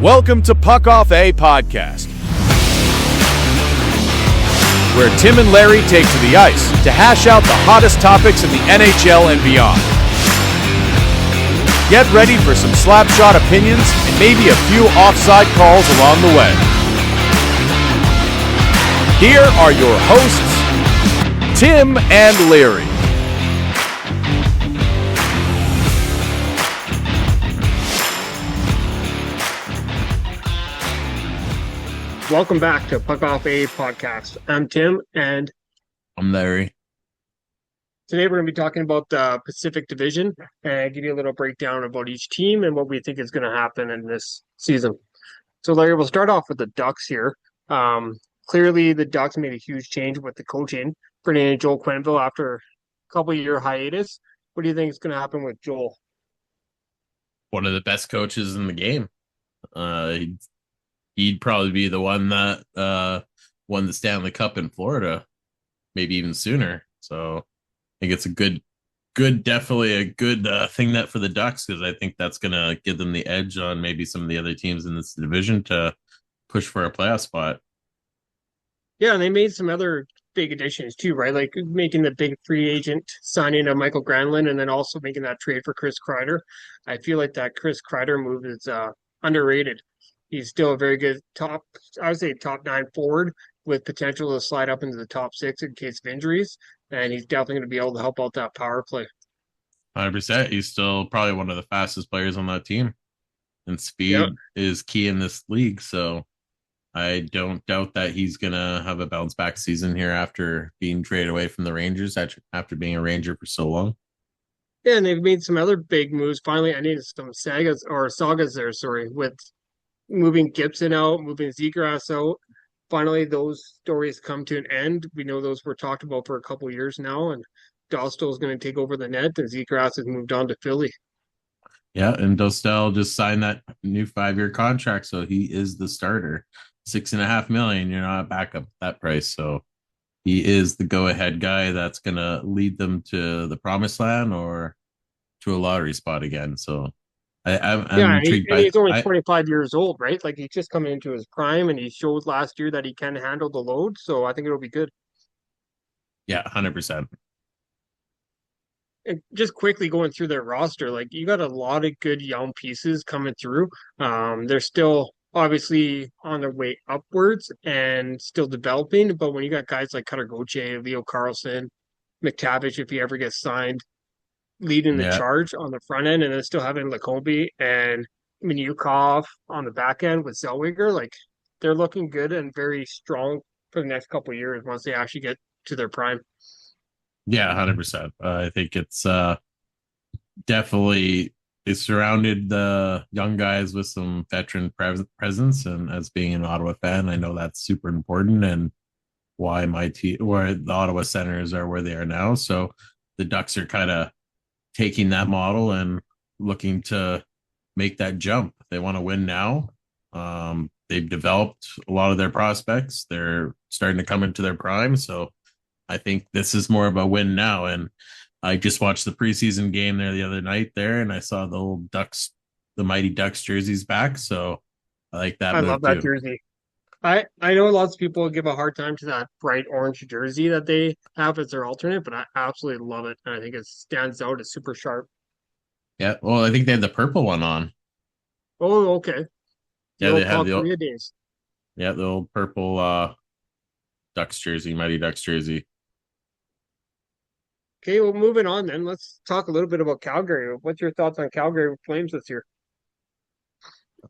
Welcome to Puck Off A Podcast, where Tim and Larry take to the ice to hash out the hottest topics in the NHL and beyond. Get ready for some slapshot opinions and maybe a few offside calls along the way. Here are your hosts, Tim and Larry. Welcome back to Puck Off A Podcast. I'm Tim, and I'm Larry. Today we're going to be talking about the Pacific Division and give you a little breakdown about each team and what we think is going to happen in this season. So, Larry, we'll start off with the Ducks here. Clearly, the Ducks made a huge change with the coaching, bringing in Joel Quenneville after a couple-year hiatus. What do you think is going to happen with Joel? One of the best coaches in the game. He'd probably be the one that won the Stanley Cup in Florida, maybe even sooner. So I think it's definitely a good thing that for the Ducks, because I think that's going to give them the edge on maybe some of the other teams in this division to push for a playoff spot. Yeah, and they made some other big additions too, right? Like making the big free agent signing of Michael Granlund and then also making that trade for Chris Kreider. I feel like that Chris Kreider move is underrated. He's still a very good top 9 forward with potential to slide up into the top 6 in case of injuries. And he's definitely going to be able to help out that power play. 100%. He's still probably one of the fastest players on that team. And speed is key in this league. So I don't doubt that he's going to have a bounce back season here after being traded away from the Rangers, after being a Ranger for so long. Yeah, and they've made some other big moves. Finally, I needed some sagas there, with moving Gibson out, moving Zegras out. Finally, those stories come to an end. We know those were talked about for a couple of years now, and Dostal is going to take over the net, and Zegras has moved on to Philly. Yeah, and Dostal just signed that new 5-year contract, so he is the starter. $6.5 million. You're not a backup at that price, so he is the go-ahead guy that's going to lead them to the promised land or to a lottery spot again. So I'm intrigued he's only 25 years old, right? Like he's just coming into his prime, and he showed last year that he can handle the load. So I think it'll be good. Yeah, 100%. And just quickly going through their roster, like you got a lot of good young pieces coming through. They're still obviously on their way upwards and still developing. But when you got guys like Cutter Gauthier, Leo Carlson, McTavish, if he ever gets signed, leading the charge on the front end, and then still having Lacombe and Minyukov on the back end with Zellweger, like they're looking good and very strong for the next couple of years once they actually get to their prime. Yeah, 100%. I think it's definitely they surrounded the young guys with some veteran presence, and as being an Ottawa fan, I know that's super important and why my team, where the Ottawa Senators are where they are now. So the Ducks are kind of taking that model and looking to make that jump. They want to win now. They've developed a lot of their prospects. They're starting to come into their prime. So I think this is more of a win now. And I just watched the preseason game there the other night there, and I saw the old Ducks, the Mighty Ducks jerseys back. So I like that. I love that jersey. I know lots of people give a hard time to that bright orange jersey that they have as their alternate, but I absolutely love it. And I think it stands out. It's super sharp. Yeah. Well, I think they had the purple one on. Oh, okay. Yeah, they have the Korea days. Yeah, the old purple Ducks jersey, Mighty Ducks jersey. Okay, well, moving on then. Let's talk a little bit about Calgary. What's your thoughts on Calgary Flames this year?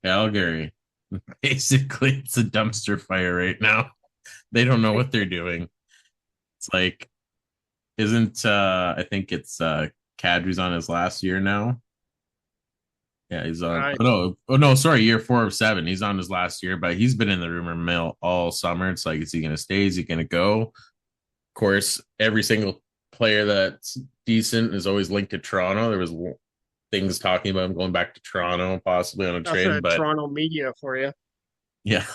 Calgary. Basically, it's a dumpster fire right now. They don't know what they're doing. It's like, I think it's Kadri's on his last year now. Yeah, he's on. Year 4 of 7. He's on his last year, but he's been in the rumor mill all summer. It's like, is he going to stay? Is he going to go? Of course, every single player that's decent is always linked to Toronto. There was things talking about him going back to Toronto, possibly on a trade. But Toronto media for you. Yeah,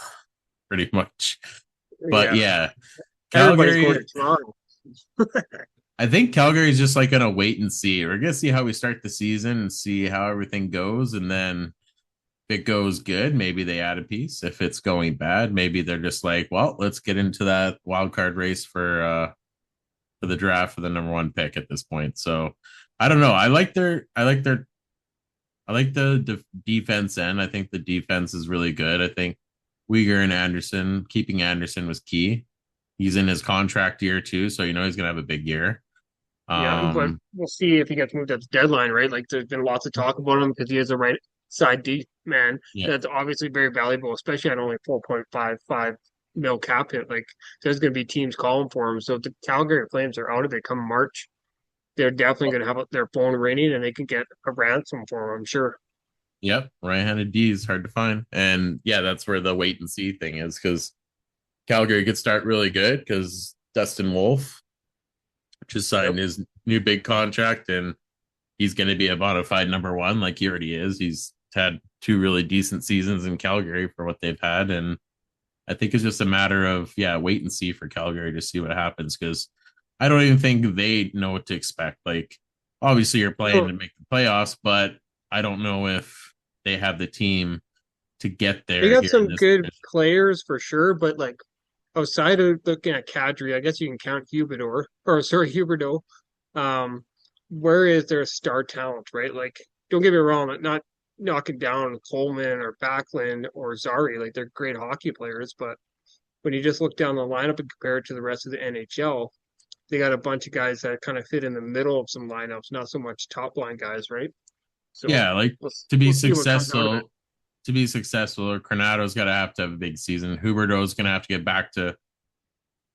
pretty much. But yeah Calgary. Everybody's going to Toronto. I think Calgary's just like gonna wait and see. We're gonna see how we start the season and see how everything goes, and then If it goes good, maybe they add a piece. If it's going bad, maybe they're just like, well, let's get into that wild card race for the draft for the number one pick at this point. So I don't know. I like the defense end. I think the defense is really good. I think Uyghur and Anderson, keeping Anderson was key. He's in his contract year too, so he's gonna have a big year. Yeah, but Um, we'll see if he gets moved at the deadline, right? Like there's been lots of talk about him because he is a right side D man yeah, that's obviously very valuable, especially at only 4.55 mil cap hit. Like there's going to be teams calling for him. So if the Calgary Flames are out of it come March, they're definitely going to have their phone ringing and they can get a ransom for him, I'm sure. yep. Right-handed D is hard to find, and yeah, that's where the wait and see thing is because Calgary could start really good because Dustin Wolf just Yep. signed his new big contract and he's going to be a bona fide number one, like he already is. He's had two really decent seasons in Calgary for what they've had, and I think it's just a matter of wait and see for Calgary to see what happens because I don't even think they know what to expect. Like, obviously, you're playing No, to make the playoffs, but I don't know if they have the team to get they there got here in some this good division. players for sure, but like outside of looking at Kadri, I guess you can count Huberdeau or sorry, Huberdeau. Um, where is their star talent, right? Like, don't get me wrong, like, not knocking down Coleman or Backlund or Zari, like they're great hockey players, but when you just look down the lineup and compare it to the rest of the NHL, they got a bunch of guys that kind of fit in the middle of some lineups, not so much top line guys, right? So Yeah, like we'll to be we'll see what comes out of it. successful, Coronato's got to have a big season. Huberto's going to have to get back to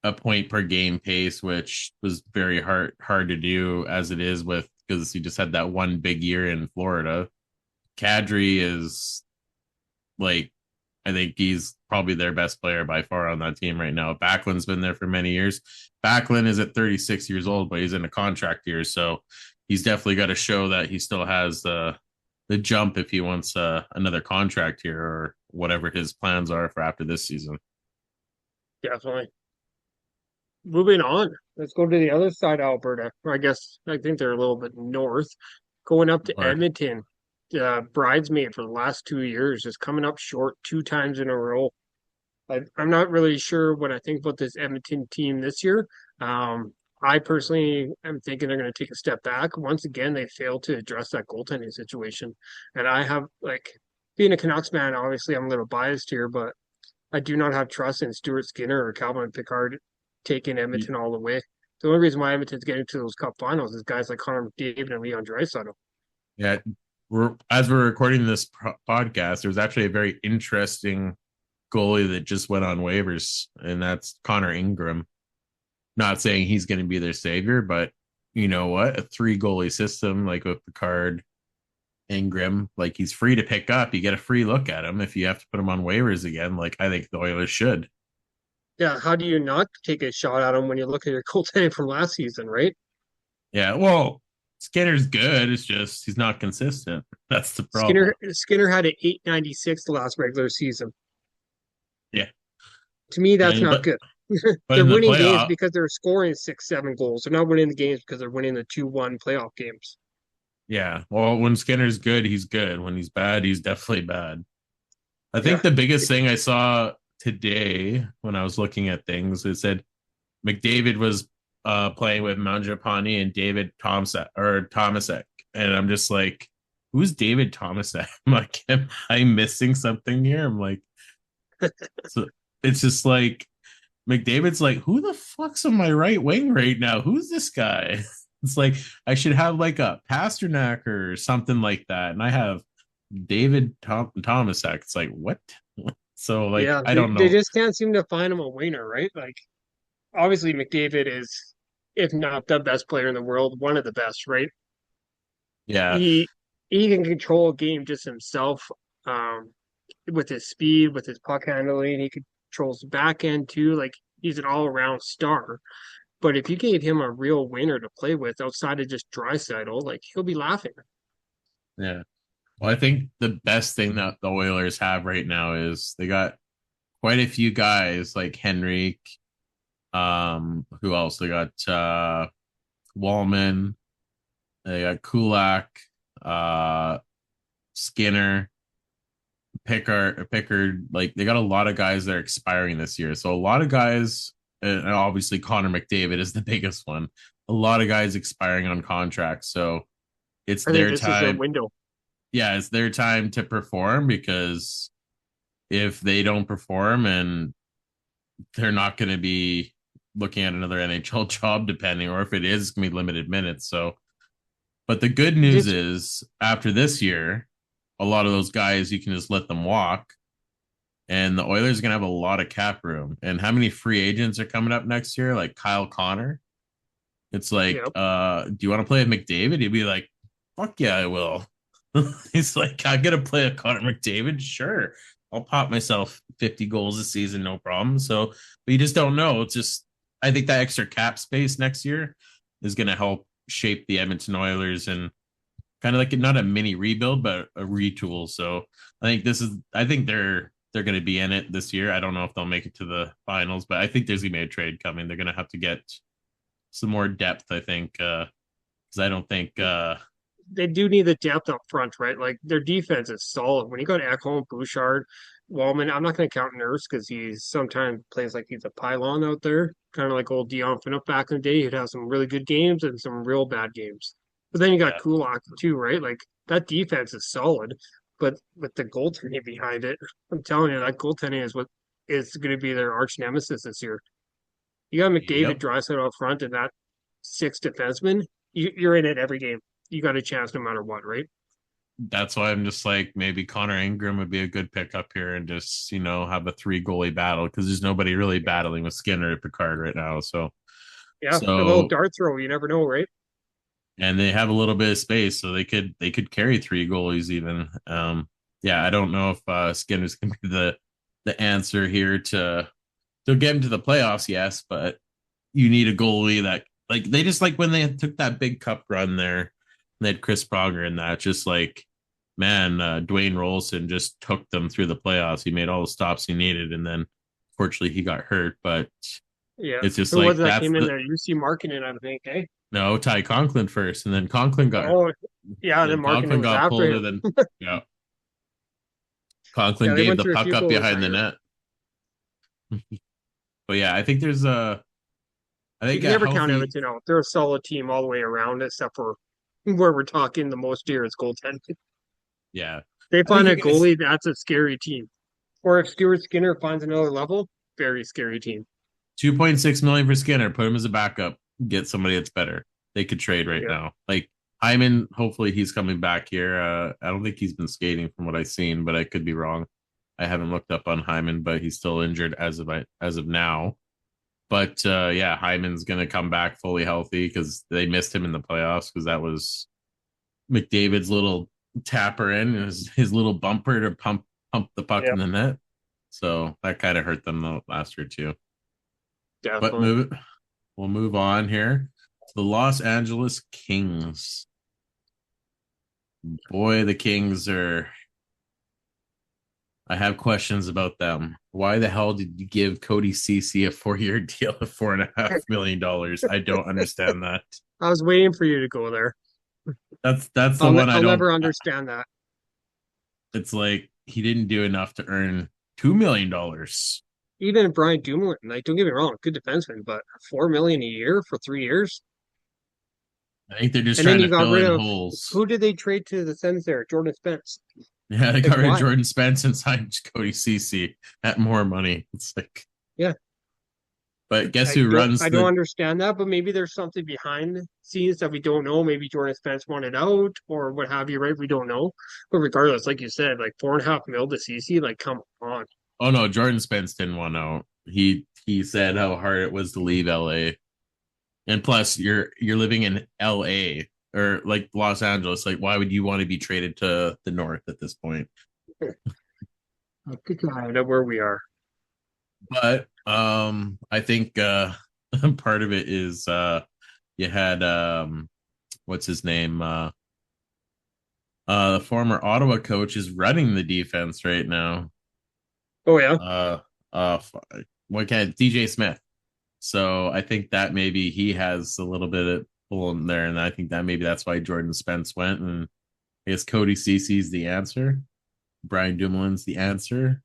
a point per game pace, which was very hard to do as it is with because he just had that one big year in Florida. Kadri is like I think he's probably their best player by far on that team right now. Backlund's been there for many years. Backlund is at 36 years old, but he's in a contract year, so he's definitely got to show that he still has the jump if he wants another contract here or whatever his plans are for after this season. Definitely. Moving on, let's go to the other side of Alberta. Or I guess I think they're a little bit north. Going up to Or Edmonton, bridesmaid for the last 2 years is coming up short two times in a row. I'm not really sure what I think about this Edmonton team this year. I personally am thinking they're going to take a step back. Once again, they failed to address that goaltending situation. And I have, like, being a Canucks fan, obviously I'm a little biased here, but I do not have trust in Stuart Skinner or Calvin Pickard taking Edmonton all the way. The only reason why Edmonton's getting to those cup finals is guys like Connor McDavid and Leon Draisaitl. yeah, as we're recording this podcast, there's actually a very interesting goalie that just went on waivers, and that's Connor Ingram. Not saying he's going to be their savior, but you know what? A three goalie system like with Picard, Ingram, like he's free to pick up. You get a free look at him if you have to put him on waivers again. Like I think the Oilers should. Yeah, how do you not take a shot at him when you look at your goaltending from last season, right? Yeah, well, Skinner's good. It's just he's not consistent. That's the problem. Skinner had an 896 the last regular season. Yeah, To me, that's and not good. but They're in the winning games playoff, because they're scoring 6, 7 goals. They're not winning the games because they're winning the 2-1 playoff games. yeah. Well, when Skinner's good, he's good. When he's bad, he's definitely bad. I think Yeah. the biggest thing I saw today when I was looking at things, it said McDavid was playing with Mangiapane and David Thomasek, and I'm just like, who's David Thomasek? I'm like, am I missing something here? I'm like, so it's just like McDavid's like, who the fuck's on my right wing right now? Who's this guy? It's like I should have like a Pasternak or something like that, and I have Thomasek. It's like what? So like Yeah, I they, don't they know. just can't seem to find him a winner, right? Like, obviously, McDavid is, if not the best player in the world, one of the best, right? Yeah, He he can control a game just himself, um, with his speed, with his puck handling. He controls the back end too. Like he's an all around star. But if you gave him a real winner to play with outside of just Draisaitl, like he'll be laughing. yeah. Well, I think the best thing that the Oilers have right now is they got quite a few guys like Henrik. Who else? They got Wallman. They got Kulak, uh, Skinner. Pickard, like they got a lot of guys that are expiring this year. So a lot of guys, and obviously Connor McDavid is the biggest one. A lot of guys expiring on contracts. So it's I think their this is their time. window. Yeah, it's their time to perform because if they don't perform and they're not going to be looking at another NHL job, depending, or if it is going to be limited minutes. So, but the good news This is after this year, a lot of those guys, you can just let them walk. And the Oilers are going to have a lot of cap room. And how many free agents are coming up next year? Like Kyle Connor. It's like, Yep. do you want to play with McDavid? He'd be like, fuck yeah, I will. He's like, I'm going to play a Connor McDavid. Sure. I'll pop myself 50 goals a season, no problem. So, but you just don't know. It's just, I think that extra cap space next year is going to help shape the Edmonton Oilers and kind of like not a mini rebuild, but a retool. So I think they're going to be in it this year. I don't know if they'll make it to the finals, but I think there's going to be a trade coming. They're going to have to get some more depth, I think, because I don't think, They do need the depth up front, right? Like their defense is solid. When you got Ekholm, Bouchard, Wallman, I'm not going to count Nurse because he sometimes plays like he's a pylon out there, kind of like old Dion Phaneuf back in the day. He'd have some really good games and some real bad games. But then you got yeah, Kulak too, right? Like that defense is solid, but with the goaltending behind it, I'm telling you, that goaltending is what is going to be their arch nemesis this year. You got McDavid, yep. Draisaitl up front, and that six defenseman. You're in it every game. You got a chance no matter what, right? That's why I'm just like maybe Connor Ingram would be a good pickup here and just have a three goalie battle because there's nobody really battling with Skinner at Picard right now. Yeah, a little So dart throw. You never know, right? and they have a little bit of space, so they could carry three goalies even. Yeah, I don't know if Skinner's gonna be the answer here to get into the playoffs, yes, but you need a goalie that like they just like when they took that big cup run there, they had Chris Pronger in that, just like man, Dwayne Rolson just took them through the playoffs. He made all the stops he needed, and then fortunately he got hurt. But Yeah. it's just Who was like that that's came in the there? UC Markkinen, I think, eh? no Ty Conklin first, and then Conklin got Oh, yeah. Then then Markkinen Conklin was got after pulled, him. and then yeah, Conklin Yeah, they gave went the through a puck few up goalies behind that the year. net. But yeah, I think there's a I You think can a never count healthy Edmonton out. They're a solid team all the way around, except for where we're talking the most here is goaltending. yeah. They I think find you're a gonna see goalie, that's a scary team. Or if Stuart Skinner finds another level, very scary team. 2.6 million for Skinner. Put him as a backup. Get somebody that's better. They could trade right Yeah. now. Like Hyman, hopefully he's coming back here. I don't think he's been skating from what I've seen, but I could be wrong. I haven't looked up on Hyman, but he's still injured as of now. But yeah, Hyman's gonna come back fully healthy because they missed him in the playoffs because that was McDavid's little tapper in his little bumper to pump the puck Yeah, in the net. So that kind of hurt them the last year too. But definitely. we'll move on here to the Los Angeles Kings. Boy, the Kings are. I have questions about them. Why the hell did you give Cody Ceci a 4-year deal of $4.5 million? I don't understand that. I was waiting for you to go there. That's the one I I'll don't. never understand that. It's like he didn't do enough to earn $2 million. Even Brian Dumoulin, like don't get me wrong, good defenseman, but 4 million a year for 3 years. I think they're just And then trying you to got fill rid in of holes. who did they trade to the Sens there? Jordan Spence. Yeah, they Like got rid of why? Jordan Spence and signed Cody Ceci at more money. It's like, Yeah. but guess who runs I don't the understand that, but maybe there's something behind the scenes that we don't know. Maybe Jordan Spence wanted out or what have you, right? We don't know. But regardless, like you said, like 4.5 mil to CC, like come on. Oh no, Jordan Spence didn't want out. He said how hard it was to leave LA. And plus you're living in LA or like Los Angeles. Like why would you want to be traded to the north at this point? Good God, know where we are. But I think part of it is you had what's his name? The former Ottawa coach is running the defense right now. Oh yeah. Uh uh what kind DJ Smith. So I think that maybe he has a little bit of pull in there, and I think that maybe that's why Jordan Spence went, and I guess Cody Ceci's the answer. Brian Dumoulin's the answer.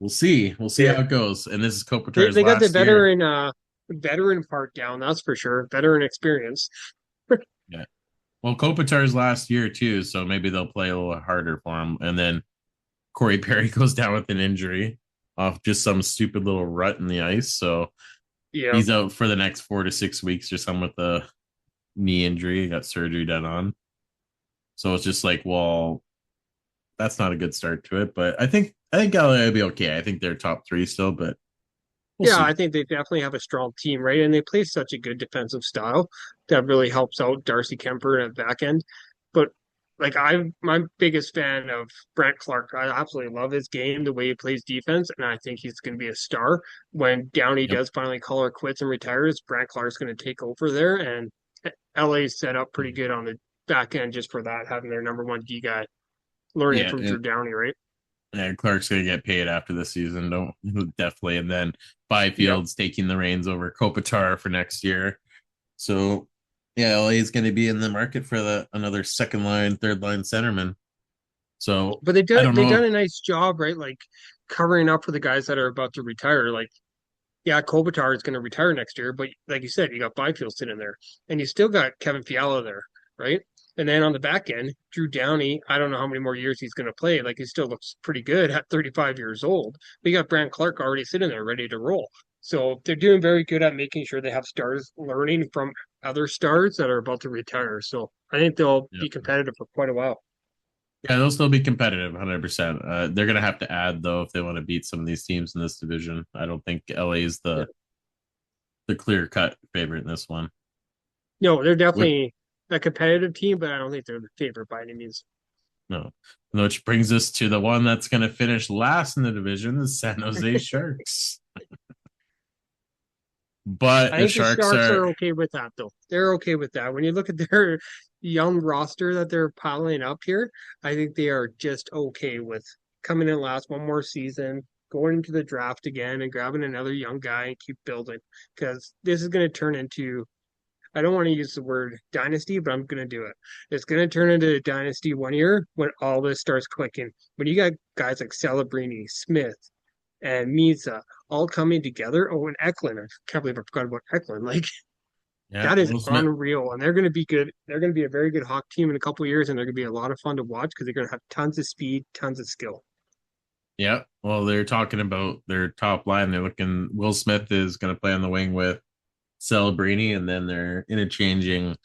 We'll see. We'll see Yeah, how it goes. And this is Kopitar's they got the last year. veteran part down. That's for sure. Veteran experience. Yeah. Well, Kopitar's last year too, so maybe they'll play a little harder for him. And then Corey Perry goes down with an injury off just some stupid little rut in the ice. So Yeah, he's out for the next 4 to 6 weeks or something with a knee injury. He got surgery done on. So it's just like, well, that's not a good start to it. But I think LA will be okay. I think they're top three still, but we'll yeah. see. I think they definitely have a strong team, right? And they play such a good defensive style that really helps out Darcy Kemper at back end. But like I'm my biggest fan of Brent Clark. I absolutely love his game, the way he plays defense, and I think he's going to be a star when Downey Yep. does finally call her quits and retires. Brent Clark's going to take over there, and LA's set up pretty good on the back end just for that, having their number one D guy learning Yeah. from Drew Downey, right? And Clark's gonna get paid after the season, don't definitely. And then Yep. Byfield's taking the reins over Kopitar for next year. So yeah, LA is gonna be in the market for another second line, third line centerman. So But they I did don't they done know. a nice job, right? Like covering up for the guys that are about to retire. Like, yeah, Kopitar is going to retire next year, but like you said, you got Byfield sitting there, and you still got Kevin Fiala there, right? And then on the back end, Drew Downey, I don't know how many more years he's going to play. Like he still looks pretty good at 35 years old. But you got Brant Clark already sitting there ready to roll. So they're doing very good at making sure they have stars learning from other stars that are about to retire. So I think they'll Yeah, be competitive for quite a while. yeah, they'll still be competitive, 100%. They're gonna have to add though if they want to beat some of these teams in this division. I don't think LA is Yeah. the clear cut favorite in this one. No, they're Which definitely a competitive team, but I don't think they're the favorite by any means. no, which brings us to the one that's gonna finish last in the division, the San Jose Sharks. But I the think the Sharks Sharks are are okay with that, though. They're okay with that. When you look at their young roster that they're piling up here, I think they are just okay with coming in last one more season, going into the draft again, and grabbing another young guy and keep building. Because this is going to turn into, I don't want to use the word dynasty, but I'm going to do it. It's going to turn into a dynasty one year when all this starts clicking. When you got guys like Celebrini, Smith, and Misa all coming together. Oh, and Eklund. I can't believe I forgot about Eklund. Like yeah, that is Will Smith. unreal. And they're going to be good. They're going to be a very good hockey team in a couple of years, and they're going to be a lot of fun to watch because they're going to have tons of speed, tons of skill. Yeah. Well, they're talking about their top line. They're looking Will Smith is gonna play on the wing with Celebrini, and then they're interchanging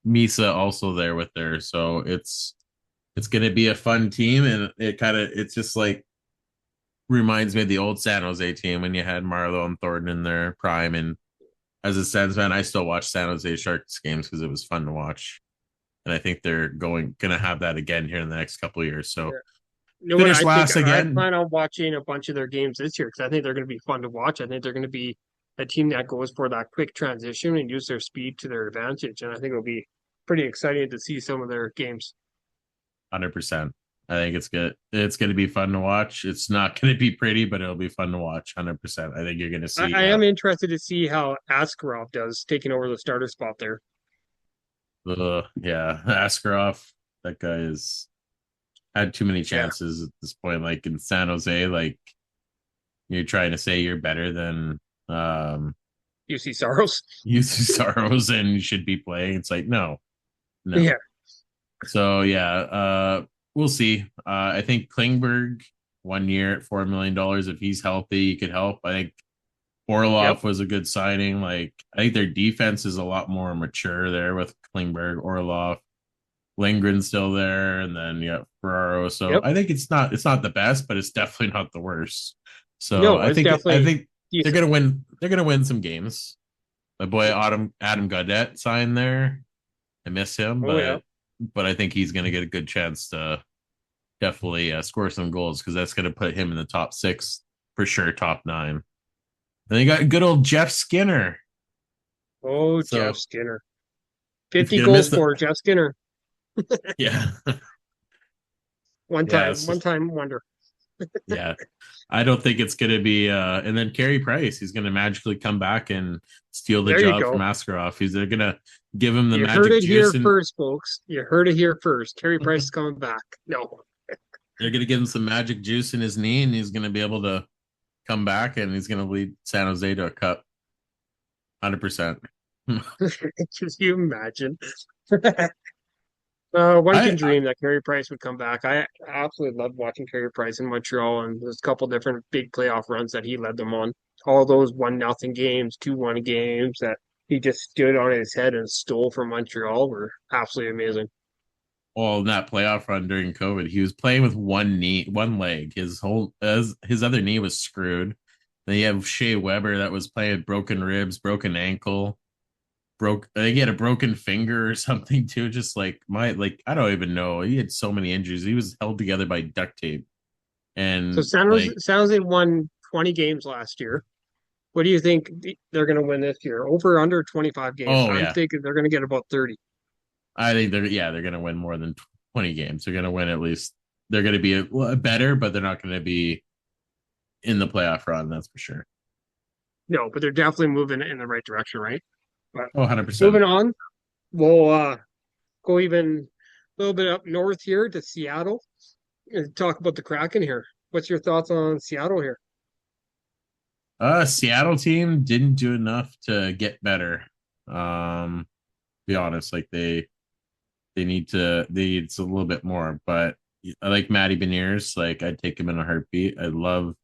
Misa also there with there. So it's gonna be a fun team, and it's just like reminds me of the old San Jose team when you had Marlowe and Thornton in their prime. And as a Sens fan, I still watch San Jose Sharks games because it was fun to watch. And I think they're gonna have that again here in the next couple of years. So Yeah. You know what? finish I think last I again. plan on watching a bunch of their games this year because I think they're going to be fun to watch. I think they're going to be a team that goes for that quick transition and use their speed to their advantage. And I think it'll be pretty exciting to see some of their games. 100%. I think it's good. It's going to be fun to watch. It's not going to be pretty, but it'll be fun to watch. 100%. I think you're going to see. I am interested to see how Askarov does taking over the starter spot there. Yeah, Askarov. That guy has had too many Yeah, chances at this point. Like in San Jose, like you're trying to say you're better than UC Saros. UC Saros and you should be playing. It's like no. Yeah, So yeah, we'll see. I think Klingberg 1 year at $4 million. If he's healthy, he could help. I think yep, Orlov was a good signing. Like I think their defense is a lot more mature there with Klingberg, Orlov, Lindgren's still there, and then Ferraro. So yep. I think it's not the best, but it's definitely not the worst. So No, I it's think I definitely think they're decent. gonna win. They're gonna win some games. My boy Adam Gaudette signed there. I miss him, Oh yeah. but I think he's gonna get a good chance to definitely score some goals because that's gonna put him in the top six for sure, top nine. Then you got good old Jeff Skinner. Oh, Jeff So Skinner. if 50 you're gonna goal miss the scorer, Jeff Skinner. yeah One yeah time, so, one time wonder. yeah, I don't think it's gonna be. And then Carey Price, he's gonna magically come back and steal the There you job from go. Askarov. They're gonna give him the You heard magic it here juice and first, folks. You heard it here first. Carey Price is coming back. No. they're going to give him some magic juice in his knee, and he's going to be able to come back, and he's going to lead San Jose to a cup, 100%. Can you imagine? One can I dream that Carey Price would come back. I absolutely loved watching Carey Price in Montreal, and there's a couple different big playoff runs that he led them on. All those 1-0 games, 2-1 games that he just stood on his head and stole from Montreal were absolutely amazing. well, in that playoff run during COVID, he was playing with one knee, one leg. His other knee was screwed. Then you have Shea Weber that was playing with broken ribs, broken ankle, I think he had a broken finger or something too. Just I don't even know. He had so many injuries. He was held together by duct tape. So And like, San Jose won 20 games last year. What do you think they're going to win this year? Over under 25 games. oh I'm yeah, thinking they're going to get about 30. I think they're gonna win more than 20 games. They're gonna win at least. They're gonna be better, but they're not gonna be in the playoff run. That's for sure. No, but they're definitely moving in the right direction, right? But Oh, 100%. moving on, we'll go even a little bit up north here to Seattle and talk about the Kraken here. What's your thoughts on Seattle here? Seattle team didn't do enough to get better. Be honest, like they need a little bit more. But I like Matty Beniers. Like I'd take him in a heartbeat. I love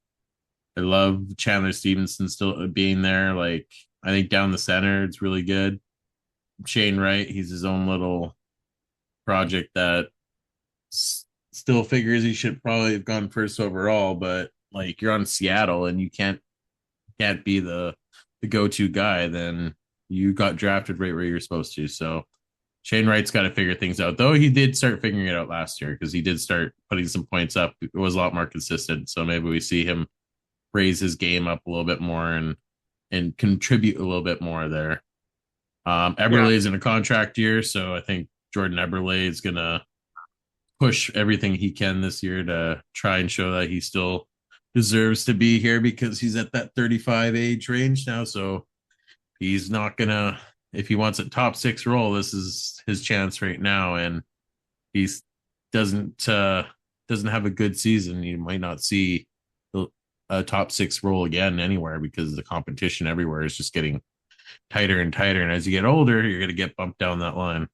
Chandler Stevenson still being there. Like I think down the center, it's really good. Shane Wright, he's his own little project that still figures he should probably have gone first overall. But like you're on Seattle and you can't be the go-to guy, then you got drafted right where you're supposed to. So Shane Wright's got to figure things out, though he did start figuring it out last year because he did start putting some points up. It was a lot more consistent. So maybe we see him raise his game up a little bit more and contribute a little bit more there. Yeah, Eberle is in a contract year, so I think Jordan Eberle is gonna push everything he can this year to try and show that he still deserves to be here because he's at that 35 age range now. So he's not gonna, if he wants a top six role, this is his chance right now. And he's doesn't have a good season. You might not see a top six role again anywhere because the competition everywhere is just getting tighter and tighter. And as you get older, you're gonna get bumped down that line.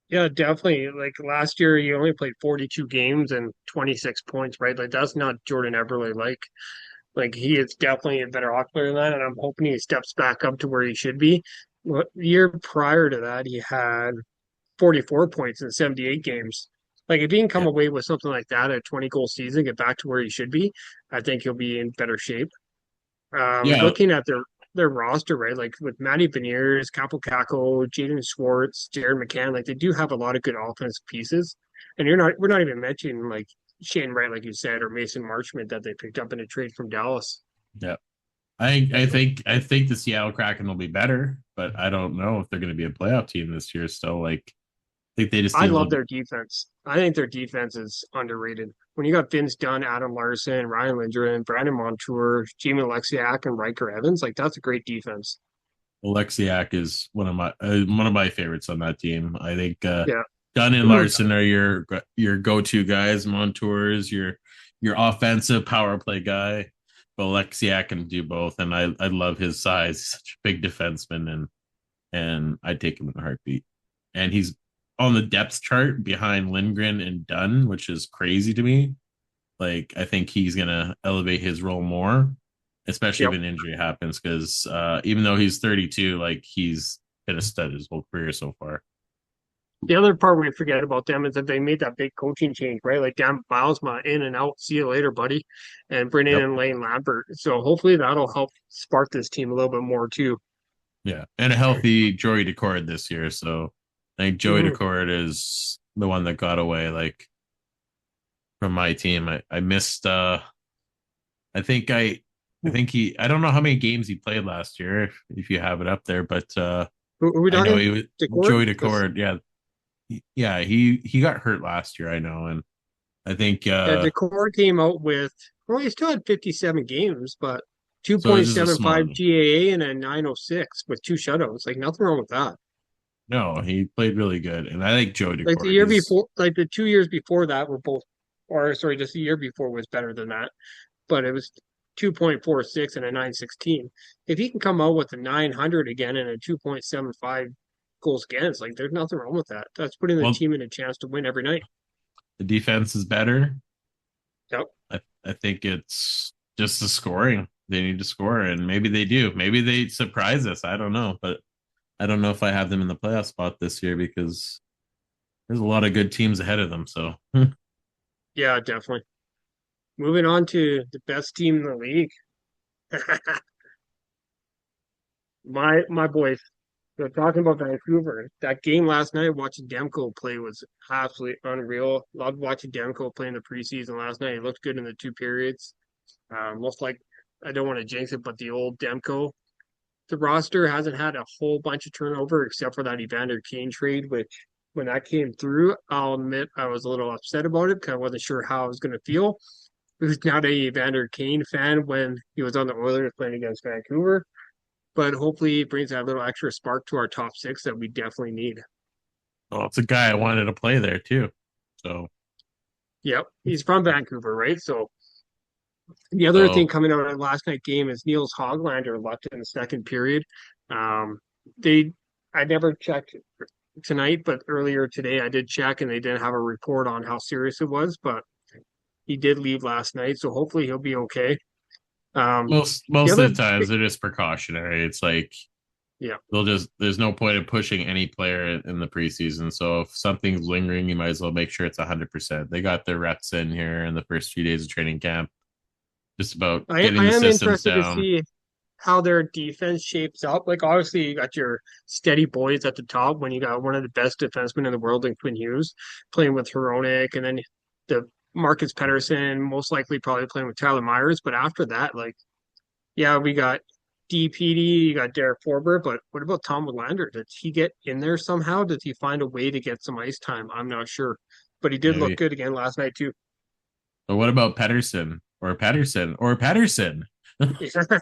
yeah, definitely. Like last year, he only played 42 games and 26 points, right? Like that's not Jordan Eberle. Like he is definitely a better hockey player than that, and I'm hoping he steps back up to where he should be. Well, the year prior to that, he had 44 points in 78 games. Like if he can come Yeah. away with something like that, a 20 goal season, get back to where he should be, I think he'll be in better shape. Yeah. Looking at their roster, right? Like with Matty Beniers, Capo Caco, Jaden Schwartz, Jared McCann, like they do have a lot of good offensive pieces. And we're not even mentioning like Shane Wright, like you said, or Mason Marchment that they picked up in a trade from Dallas. Yeah. I think the Seattle Kraken will be better, but I don't know if they're going to be a playoff team this year. Still, like I think they just I need a love little. their defense. I think their defense is underrated. When you got Vince Dunn, Adam Larson, Ryan Lindgren, Brandon Montour, Jamie Alexiak, and Riker Evans, like that's a great defense. Alexiak is one of my favorites on that team. I think Yeah. Dunn and Larson are your go to guys. Montour is your offensive power play guy, but Alexiak can do both, and I love his size. He's such a big defenseman, and I take him in a heartbeat. And he's on the depth chart behind Lindgren and Dunn, which is crazy to me. Like I think he's gonna elevate his role more, especially if Yep. an injury happens. Because even though he's 32, like he's been a stud his whole career so far. The other part we forget about them is that they made that big coaching change, right? Like Dan Bilesma in and out. See you later, buddy. And bring Yep. in Lane Lambert. So hopefully that'll help spark this team a little bit more too. Yeah, and a healthy Joey Decord this year. So I think Joey Mhm. Decord is the one that got away. Like from my team, I missed. I think I think I don't know how many games he played last year. If you have it up there, but Who are we I know talking? he was Decord? Joey Because Decord. Yeah, yeah, he got hurt last year. I know, and I think yeah, Decord came out with well, he still had 57 games, but so. This is a 2.75 small. GAA and a 906 with two shutouts. Like nothing wrong with that. No, he played really good, and I think Joey Like the Decord year is before, like the 2 years before that were both or sorry, just the year before was better than that, but it was 2.46 and a 916. If he can come out with a 900 again and a 2.75 goals against, like there's nothing wrong with that. That's putting the Well, team in a chance to win every night. the defense is better. Yep. I think it's just the scoring. They need to score, and maybe they do. Maybe they surprise us. I don't know, but I don't know if I have them in the playoff spot this year because there's a lot of good teams ahead of them. So Yeah, definitely. Moving on to the best team in the league. My boys. So talking about Vancouver, that game last night, watching Demko play was absolutely unreal. Loved watching Demko play in the preseason last night. He looked good in the two periods. Most like, I don't want to jinx it, but the old Demko. The roster hasn't had a whole bunch of turnover except for that Evander Kane trade, which when that came through, I'll admit I was a little upset about it because I wasn't sure how I was going to feel. I was not a Evander Kane fan when he was on the Oilers playing against Vancouver, but hopefully it brings that little extra spark to our top six that we definitely need. well, it's a guy I wanted to play there too. So Yep, he's from Vancouver, right? So the other thing so coming out of last night game is Niels Hoglander left in the second period. Um, they, I never checked tonight, but earlier today I did check, and they didn't have a report on how serious it was. But he did leave last night, so hopefully he'll be okay. most The most other, of the times they're just precautionary. It's like yeah, they'll just there's no point in pushing any player in the preseason. So if something's lingering, you might as well make sure it's 100%. They got their reps in here in the first few days of training camp, just about getting I the am systems interested to down. see how their defense shapes up. Like obviously you got your steady boys at the top when you got one of the best defensemen in the world in Quinn Hughes playing with Hronik, and then the Marcus Pedersen most likely probably playing with Tyler Myers. But after that, like yeah, we got DPD, you got Derek Forbert, but what about Tom Willander? Did he get in there somehow? Did he find a way to get some ice time? I'm not sure. But he did look Maybe. good again last night too. But what about Pedersen or Pedersen or Pedersen? How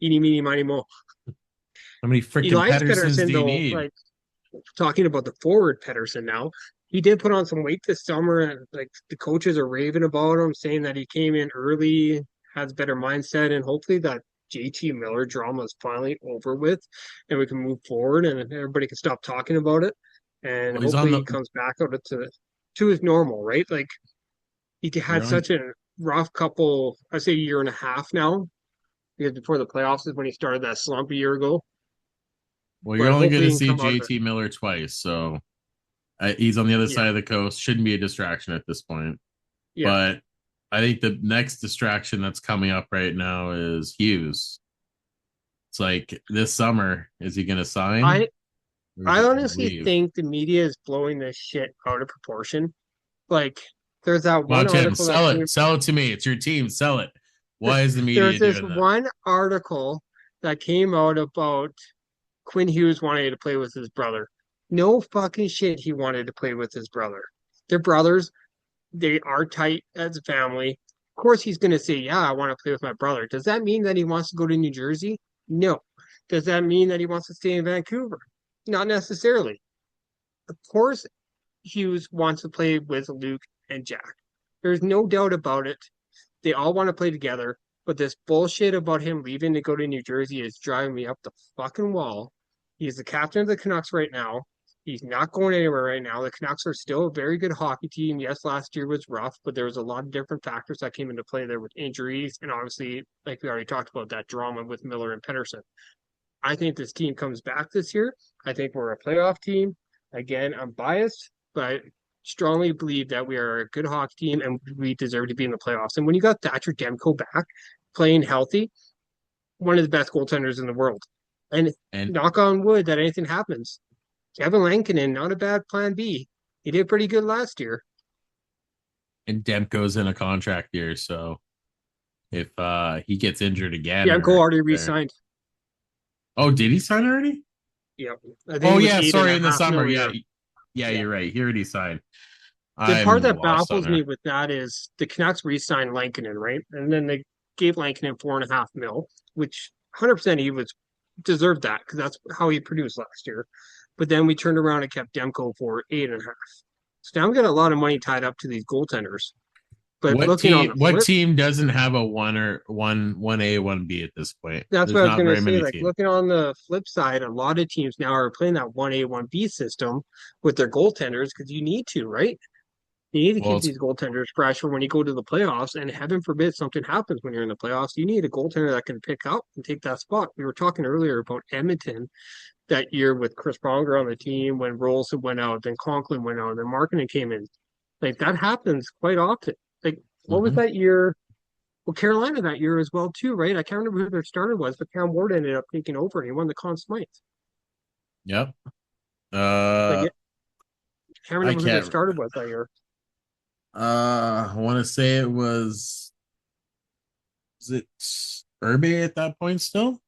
Eeny, meeny, miny, mo. many freaking Elias Pedersens Pettersson, do you though, need? like talking about the forward Pettersson now, he did put on some weight this summer, and like the coaches are raving about him, saying that he came in early, has better mindset, and hopefully that JT Miller drama is finally over with, and we can move forward, and everybody can stop talking about it, and Well, he's on hopefully he the. comes back out to his normal, right? Like he You're had only such a rough couple, I say, year and a half now, because before the playoffs is when he started that slump a year ago. well, you're But only going hopefully to he can see come out of it. JT Miller twice, so he's on the other Yeah, side of the coast. Shouldn't be a distraction at this point. yeah. But I think the next distraction that's coming up right now is Hughes. It's like this summer, is he going to sign I or is I he going to honestly leave? think the media is blowing this shit out of proportion. Like, there's that Come on, one Tim, article that sell came. it. Sell it to me. It's your team. Sell it. Why is the There's media this doing that? one article that came out about Quinn Hughes wanting to play with his brother. No fucking shit, he wanted to play with his brother. They're brothers. They are tight as a family. Of course, he's going to say, "Yeah, I want to play with my brother." Does that mean that he wants to go to New Jersey? No. Does that mean that he wants to stay in Vancouver? Not necessarily. Of course, Hughes wants to play with Luke and Jack. There's no doubt about it. They all want to play together, but this bullshit about him leaving to go to New Jersey is driving me up the fucking wall. He's the captain of the Canucks right now. He's not going anywhere right now. The Canucks are still a very good hockey team. Yes, last year was rough, but there was a lot of different factors that came into play there with injuries and obviously, like we already talked about, that drama with Miller and Pedersen. I think this team comes back this year. I think we're a playoff team. Again, I'm biased, but I strongly believe that we are a good hockey team and we deserve to be in the playoffs. And when you got Thatcher Demko back playing healthy, one of the best goaltenders in the world. And And knock on wood that anything happens. Kevin Lankinen, not a bad plan B. He did pretty good last year. and Demko's in a contract year, so if he gets injured again Demko or already there. re-signed. Oh, did he sign already? Yep. I think Oh it was yeah, eight and sorry, a in the half summer. mil a Yeah. year. Yeah, Yeah. you're right. He already signed. The part I'm that lost on baffles me her. with that is the Canucks re-signed Lankinen, right? And then they gave Lankinen 4.5 mil, which 100% he was deserved that because that's how he produced last year. But then we turned around and kept Demko for 8.5. So now we got a lot of money tied up to these goaltenders. But looking on the What flip, team doesn't have a one A, one B at this point? that's There's what I was not going to very say. many Like teams. looking on the flip side, a lot of teams now are playing that 1A, 1B system with their goaltenders because you need to, right? You need to Well, keep it's these goaltenders fresh for when you go to the playoffs. And heaven forbid something happens when you're in the playoffs. You need a goaltender that can pick up and take that spot. We were talking earlier about Edmonton that year with Chris Pronger on the team when Rolson went out, then Conklin went out, then Markkinen came in. Like that happens quite often. Like what was mhm. that year? Well, Carolina that year as well too, right? I can't remember who their starter was, but Cam Ward ended up taking over and he won the Conn Smythe. Yep. Like Uh, I can't I remember who their can't. starter was that year. I want to say it was it Irbe at that point still?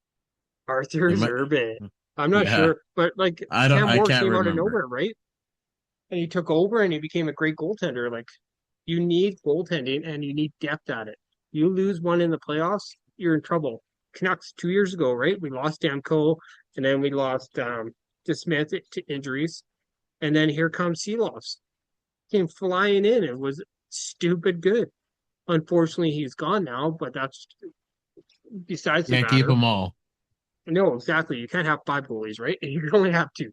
Arthur It might, Zerbe. I'm not yeah. sure, but like I don't. Cam I Ward can't came out of remember. nowhere, right? And he took over and he became a great goaltender. Like you need goaltending and you need depth at it. You lose one in the playoffs, you're in trouble. Canucks 2 years ago, right? We lost Demko and then we lost DeSmith to injuries. And then here comes Seeloffs. Came flying in. It was stupid good. Unfortunately, he's gone now, but that's besides the Can't keep matter. them all. No, exactly. You can't have five goalies, right? You can only have two.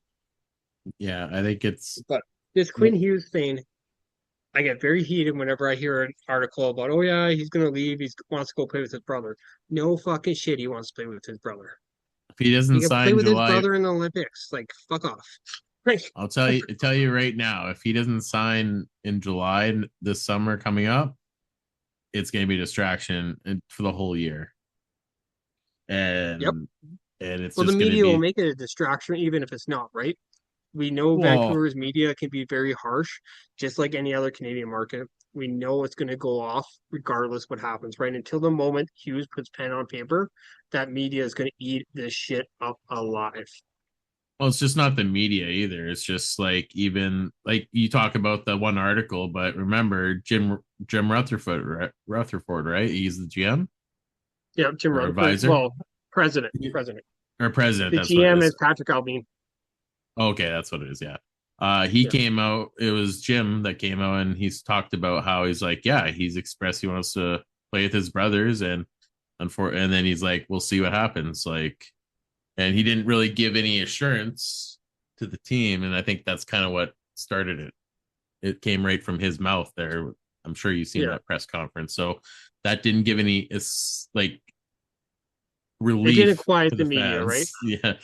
Yeah, I think it's. But this Quinn Hughes thing, I get very heated whenever I hear an article about, oh yeah, he's gonna leave. He wants to go play with his brother. No fucking shit. He wants to play with his brother. If he He doesn't can play sign with his July, brother in the Olympics. Like fuck off. Right. I'll tell you right now. If he doesn't sign in July this summer coming up, it's going to be a distraction for the whole year, Yep. and it's Well, the just going to media will be make it a distraction, even if it's not, right? We know well. Vancouver's media can be very harsh, just like any other Canadian market. We know it's going to go off regardless what happens, right? Until the moment Hughes puts pen on paper, that media is going to eat this shit up alive. Well, it's just not the media either. It's just like even like you talk about the one article, but remember Jim Rutherford, right? He's the GM Yeah, Jim or Rutherford. advisor Well, president. or president. The That's what it GM is. is Patrick Albine. Okay, that's what it is. Yeah. He Yeah, came out. It was Jim that came out, and he's talked about how he's like, yeah, he's expressed he wants to play with his brothers, and and then he's like, we'll see what happens. Like, and he didn't really give any assurance to the team, and I think that's kind of what started it. It came right from his mouth there. I'm sure you've seen yeah. that press conference. So that didn't give any it's like It didn't relief quiet to the the media, right? fans. Yeah.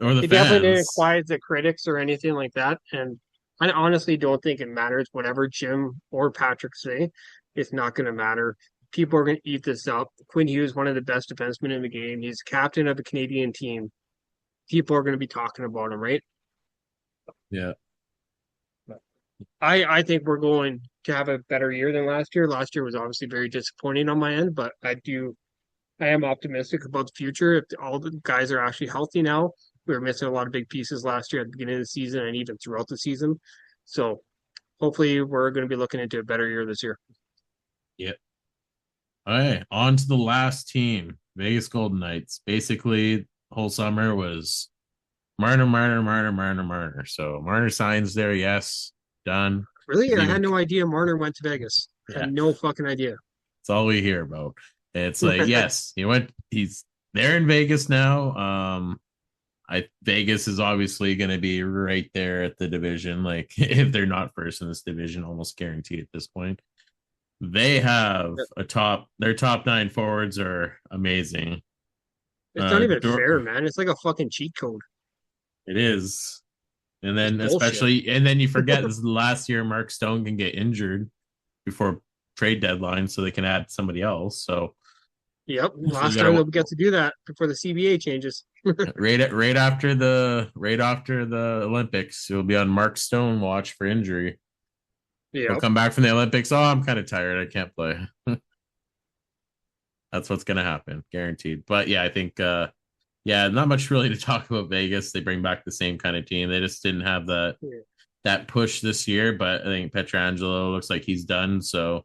Or the It definitely didn't fans. quiet the critics or anything like that. And I honestly don't think it matters. Whatever Jim or Patrick say, it's not going to matter. People are going to eat this up. Quinn Hughes, one of the best defensemen in the game. He's captain of a Canadian team. People are going to be talking about him, right? Yeah. I think we're going to have a better year than last year. Last year was obviously very disappointing on my end, but I am optimistic about the future. If all the guys are actually healthy now, we were missing a lot of big pieces last year at the beginning of the season and even throughout the season. So hopefully we're going to be looking into a better year this year. Yeah. All right, on to the last team, Vegas Golden Knights. Basically, the whole summer was Marner. So Marner signs there, yes, done. Really, He's I had even no idea Marner went to Vegas. I yeah, had no fucking idea. it's all we hear about. It's like yes, he's there in Vegas now. I Vegas is obviously going to be right there at the division. Like if they're not first in this division, almost guaranteed at this point. They have their top nine forwards are amazing. It's not even Dor- fair, man. It's like a fucking cheat code. it is. And It's then bullshit. and then you forget this is the last year Mark Stone can get injured before trade deadline so they can add somebody else. So Yep. you Last time gotta they'll get to do that before the CBA changes. right after the Olympics, you'll be on Mark Stone watch for injury. He'll Yep. come back from the Olympics. Oh, I'm kind of tired. I can't play. That's what's gonna happen, guaranteed. But yeah, I think yeah, not much really to talk about Vegas. They bring back the same kind of team. They just didn't have that push this year, but I think Petrangelo looks like he's done. So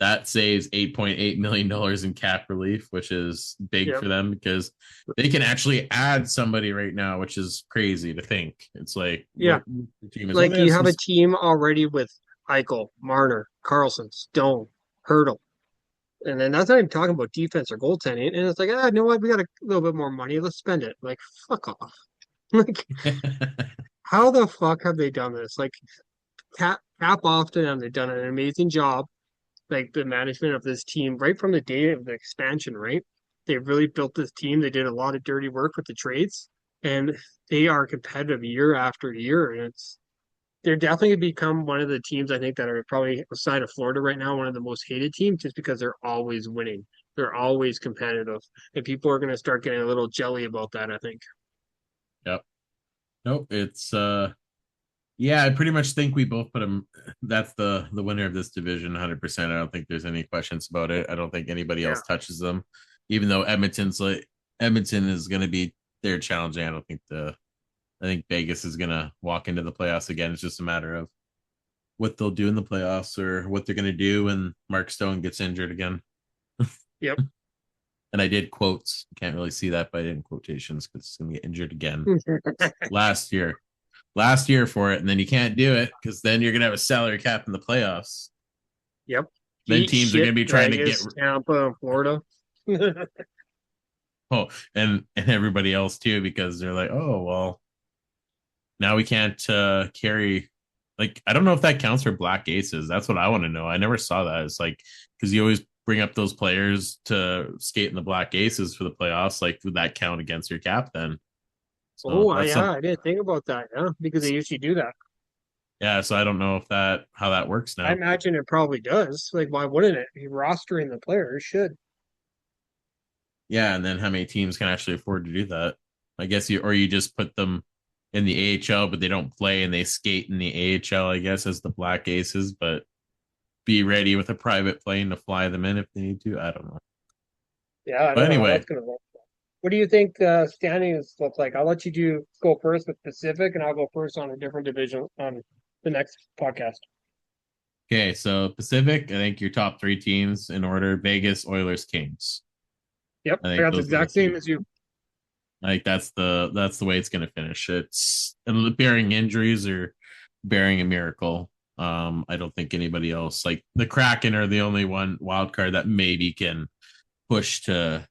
that saves $8.8 million in cap relief, which is big Yep. for them because they can actually add somebody right now, which is crazy to think. It's like Yeah. the team is Like you have a team already with Eichel, Marner, Carlson, Stone. hurdle. And then that's not even talking about defense or goaltending. And it's like, you know what? We got a little bit more money. Let's spend it. Like, fuck off. Like, how the fuck have they done this? Like, cap off to them. They've done an amazing job. Like the management of this team, right from the day of the expansion, right? They really built this team. They did a lot of dirty work with the trades, and they are competitive year after year. And they're definitely going to become one of the teams I think that are probably outside of Florida right now, one of the most hated teams, just because they're always winning. They're always competitive, and people are going to start getting a little jelly about that, I think. Yep. Nope. It's yeah, I pretty much think we both put them. That's the winner of this division, 100%. I don't think there's any questions about it. I don't think anybody Yeah. else touches them, even though Edmonton is going to be they're challenging. I think Vegas is going to walk into the playoffs again. It's just a matter of what they'll do in the playoffs or what they're going to do when Mark Stone gets injured again. Yep. And I did quotes. You can't really see that, but I did in quotations because it's going to get injured again last year for it, and then you can't do it because then you're gonna have a salary cap in the playoffs. Yep. Then Eat teams are shit, gonna be trying Vegas, to get Tampa, and Florida. and everybody else too because they're like, oh well, now we can't carry. Like I don't know if that counts for black aces. That's what I want to know. I never saw that. It's like because you always bring up those players to skate in the black aces for the playoffs. Like would that count against your cap then? So I didn't think about that. Yeah, because they usually do that. yeah. So I don't know if how that works I now. imagine it probably does. Like, why wouldn't it? You're rostering the players should. Yeah, and then how many teams can actually afford to do that? I guess you just put them in the AHL, but they don't play and they skate in the AHL, I guess, as the Black Aces, but be ready with a private plane to fly them in if they need to. I don't know. Yeah, I But don't know how anyway, that's gonna work. What do you think standings look like? I'll let you go first with Pacific, and I'll go first on a different division on the next podcast. okay, so Pacific, I think your top three teams in order: Vegas, Oilers, Kings. Yep, I I think got the those are the exact same three. as you. Like that's the way it's going to finish. It's bearing injuries or bearing a miracle. I don't think anybody else like the Kraken are the only one wild card that maybe can push to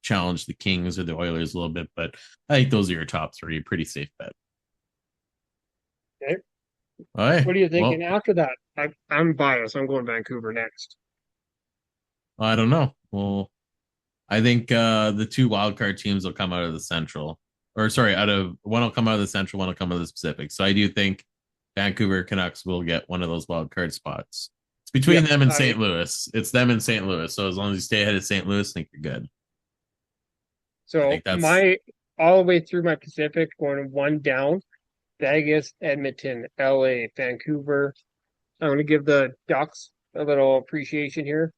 challenge the Kings or the Oilers a little bit, but I think those are your top three. Pretty safe bet. Okay. All right. What are you thinking Well, after that? I'm biased. I'm going Vancouver next. I don't know. Well, I think the two wild card teams will come out of the Central, or sorry, out of one will come out of the Central, one will come out of the Pacific. So I do think Vancouver Canucks will get one of those wild card spots. It's between Yep. them and St. Louis. It's them and St. Louis. So as long as you stay ahead of St. Louis, I think you're good. I So think that's my all the way through my Pacific, going one down: Vegas, Edmonton, LA, Vancouver. I'm going to give the Ducks a little appreciation here.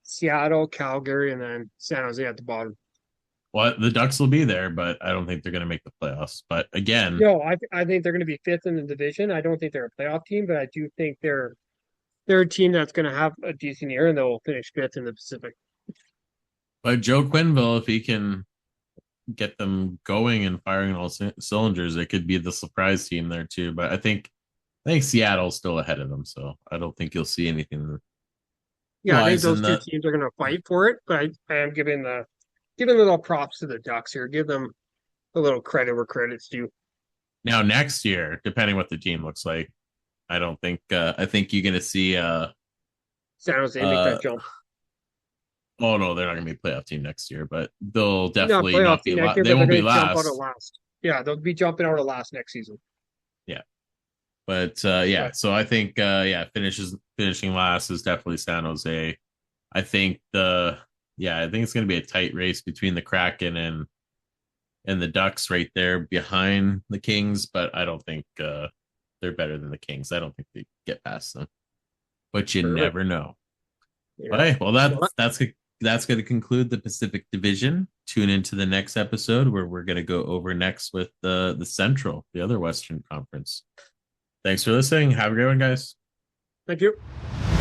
Seattle, Calgary, and then San Jose at the bottom. well, the Ducks will be there, but I don't think they're going to make the playoffs. But again, No, I think they're going to be fifth in the division. I don't think they're a playoff team, but I do think they're a team that's going to have a decent year and they'll finish fifth in the Pacific. but Joe Quenneville, if he can get them going and firing all cylinders, it could be the surprise team there too. But I think Seattle's still ahead of them, so I don't think you'll see anything Yeah, I think wise those in two the. teams are going to fight for it, but I am giving a little props to the Ducks here. Give them a little credit where credit's due. Now next year, depending what the team looks like, I don't think I think you're gonna see San Jose make uh that jump. oh no, they're not gonna be a playoff team next year, but they'll Not definitely playoff not team be next year, they but they're won't be going to jump out of last. last. Yeah, they'll be jumping out of last next season. Yeah. But yeah, But so I think yeah, finishing last is definitely San Jose. I think I think it's gonna be a tight race between the Kraken and the Ducks right there behind the Kings, but I don't think they're better than the Kings. I don't think they get past them. But you perfect. never know. Yeah. All right. Well, Well, that's going to conclude the Pacific Division. Tune into the next episode where we're going to go over next with the Central, the other Western Conference. Thanks for listening. Have a great one, guys. thank you.